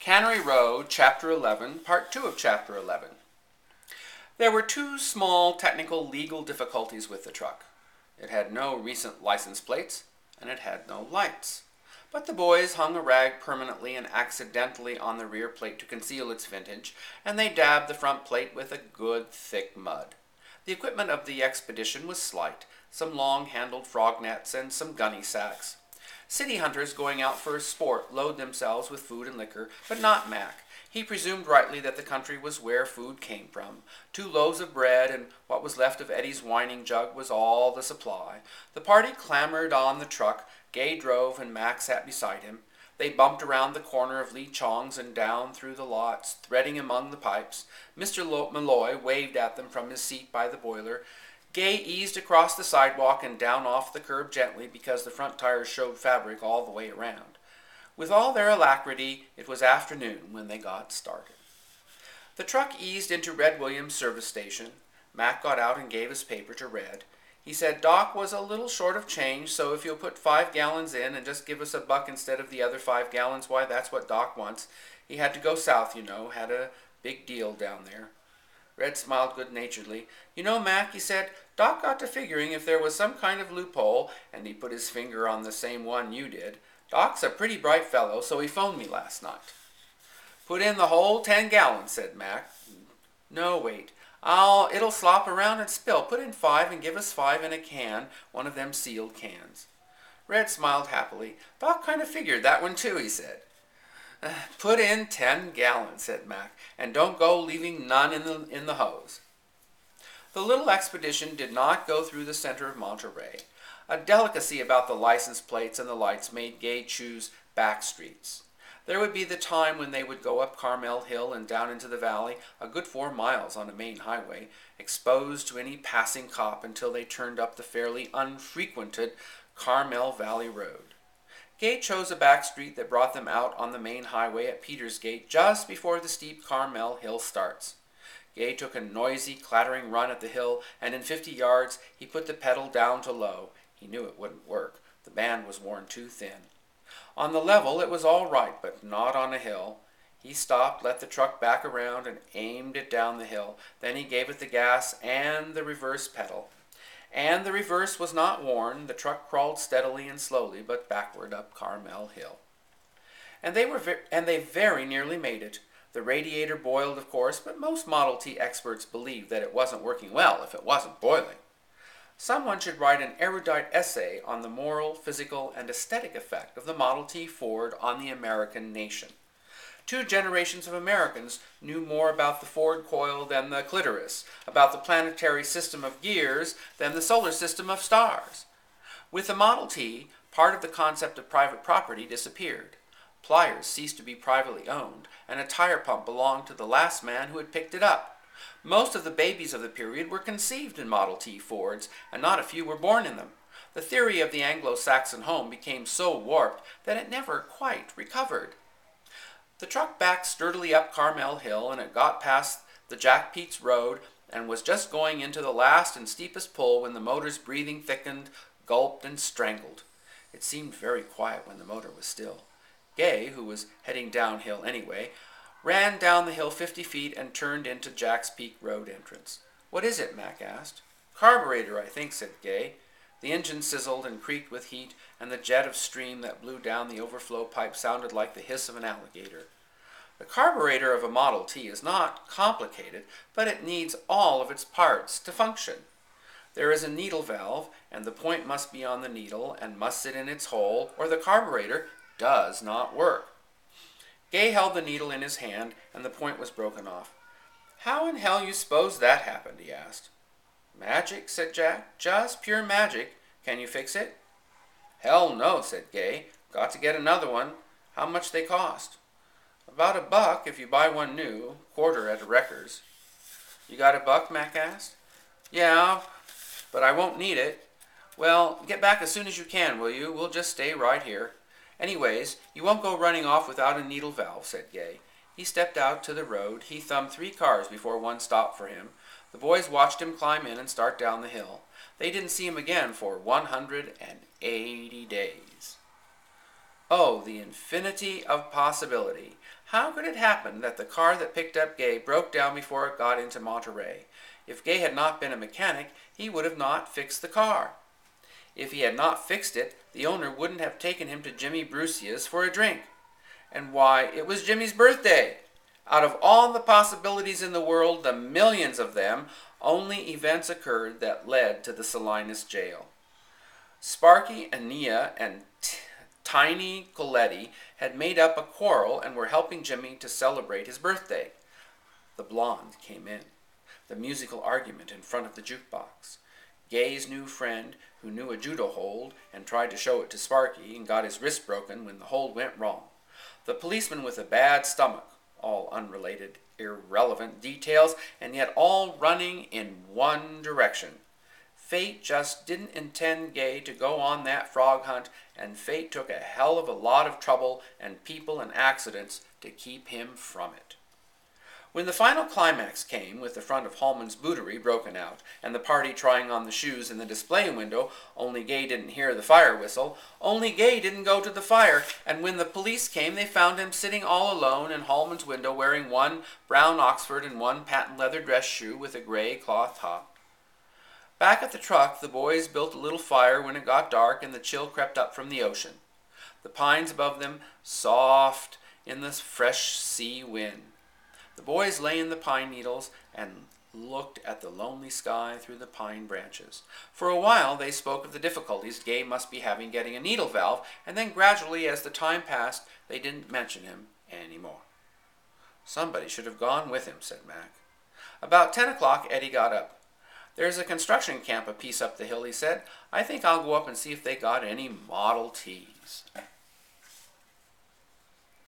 Cannery Road, Chapter 11, Part 2 of Chapter 11. There were two small technical legal difficulties with the truck. It had no recent license plates, and it had no lights. But the boys hung a rag permanently and accidentally on the rear plate to conceal its vintage, and they dabbed the front plate with a good thick mud. The equipment of the expedition was slight, some long-handled frog nets and some gunny sacks. City hunters going out for sport load themselves with food and liquor, but not Mac. He presumed rightly that the country was where food came from. 2 loaves of bread and what was left of Eddie's whining jug was all the supply. The party clambered on the truck. Gay drove and Mac sat beside him. They bumped around the corner of Lee Chong's and down through the lots, threading among the pipes. Mr. Malloy waved at them from his seat by the boiler. Gay eased across the sidewalk and down off the curb gently because the front tires showed fabric all the way around. With all their alacrity, it was afternoon when they got started. The truck eased into Red Williams service station. Mac got out and gave his paper to Red. He said Doc was a little short of change, so if you'll put 5 gallons in and just give us $1 instead of the other 5 gallons, why, that's what Doc wants. He had to go south, you know, had a big deal down there. Red smiled good-naturedly. You know, Mac, he said, Doc got to figuring if there was some kind of loophole, and he put his finger on the same one you did. Doc's a pretty bright fellow, so he phoned me last night. Put in the whole 10 gallons, said Mac. No, wait. It'll slop around and spill. Put in 5 and give us 5 in a can, one of them sealed cans. Red smiled happily. Doc kind of figured that one too, he said. Put in 10 gallons, said Mac, and don't go leaving none in the hose. The little expedition did not go through the center of Monterey. A delicacy about the license plates and the lights made Gay choose back streets. There would be the time when they would go up Carmel Hill and down into the valley, a good 4 miles on a main highway, exposed to any passing cop until they turned up the fairly unfrequented Carmel Valley Road. Gay chose a back street that brought them out on the main highway at Peter's Gate just before the steep Carmel Hill starts. Gay took a noisy, clattering run at the hill, and in 50 yards he put the pedal down to low. He knew it wouldn't work. The band was worn too thin. On the level it was all right, but not on a hill. He stopped, let the truck back around, and aimed it down the hill. Then he gave it the gas and the reverse pedal. And the reverse was not worn. The truck crawled steadily and slowly, but backward up Carmel Hill. And they very nearly made it. The radiator boiled, of course, but most Model T experts believed that it wasn't working well if it wasn't boiling. Someone should write an erudite essay on the moral, physical, and aesthetic effect of the Model T Ford on the American nation. 2 generations of Americans knew more about the Ford coil than the clitoris, about the planetary system of gears than the solar system of stars. With the Model T, part of the concept of private property disappeared. Pliers ceased to be privately owned, and a tire pump belonged to the last man who had picked it up. Most of the babies of the period were conceived in Model T Fords, and not a few were born in them. The theory of the Anglo-Saxon home became so warped that it never quite recovered. The truck backed sturdily up Carmel Hill, and it got past the Jack Peets Road and was just going into the last and steepest pull when the motor's breathing thickened, gulped, and strangled. It seemed very quiet when the motor was still. Gay, who was heading downhill anyway, ran down the hill 50 feet and turned into Jack's Peak Road entrance. What is it? Mac asked. Carburetor, I think, said Gay. The engine sizzled and creaked with heat, and the jet of steam that blew down the overflow pipe sounded like the hiss of an alligator. The carburetor of a Model T is not complicated, but it needs all of its parts to function. There is a needle valve, and the point must be on the needle and must sit in its hole, or the carburetor does not work. Gay held the needle in his hand, and the point was broken off. How in hell you suppose that happened? He asked. Magic, said Jack. Just pure magic. Can you fix it? Hell no, said Gay. Got to get another one. How much they cost? About $1 if you buy one new, quarter at a wrecker's. You got $1? Mac asked. Yeah, but I won't need it. Well, get back as soon as you can, will you? We'll just stay right here. Anyways, you won't go running off without a needle valve, said Gay. He stepped out to the road. He thumbed 3 cars before one stopped for him. The boys watched him climb in and start down the hill. They didn't see him again for 180 days. Oh, the infinity of possibility. How could it happen that the car that picked up Gay broke down before it got into Monterey? If Gay had not been a mechanic, he would have not fixed the car. If he had not fixed it, the owner wouldn't have taken him to Jimmy Brucia's for a drink. And why, it was Jimmy's birthday. Out of all the possibilities in the world, the millions of them, only events occurred that led to the Salinas jail. Sparky and Nia and Tiny Coletti had made up a quarrel and were helping Jimmy to celebrate his birthday. The blonde came in. The musical argument in front of the jukebox. Gay's new friend, who knew a judo hold and tried to show it to Sparky and got his wrist broken when the hold went wrong. The policeman with a bad stomach, all unrelated, irrelevant details, and yet all running in one direction. Fate just didn't intend Gay to go on that frog hunt, and fate took a hell of a lot of trouble and people and accidents to keep him from it. When the final climax came, with the front of Hallman's bootery broken out, and the party trying on the shoes in the display window, only Gay didn't hear the fire whistle, only Gay didn't go to the fire, and when the police came, they found him sitting all alone in Hallman's window wearing one brown Oxford and one patent leather dress shoe with a gray cloth top. Back at the truck, the boys built a little fire when it got dark and the chill crept up from the ocean. The pines above them, soft in the fresh sea wind. The boys lay in the pine needles and looked at the lonely sky through the pine branches. For a while they spoke of the difficulties Gay must be having getting a needle valve, and then gradually as the time passed they didn't mention him any more. Somebody should have gone with him, said Mac. About 10 o'clock Eddie got up. There's a construction camp a piece up the hill, he said. I think I'll go up and see if they got any Model Ts.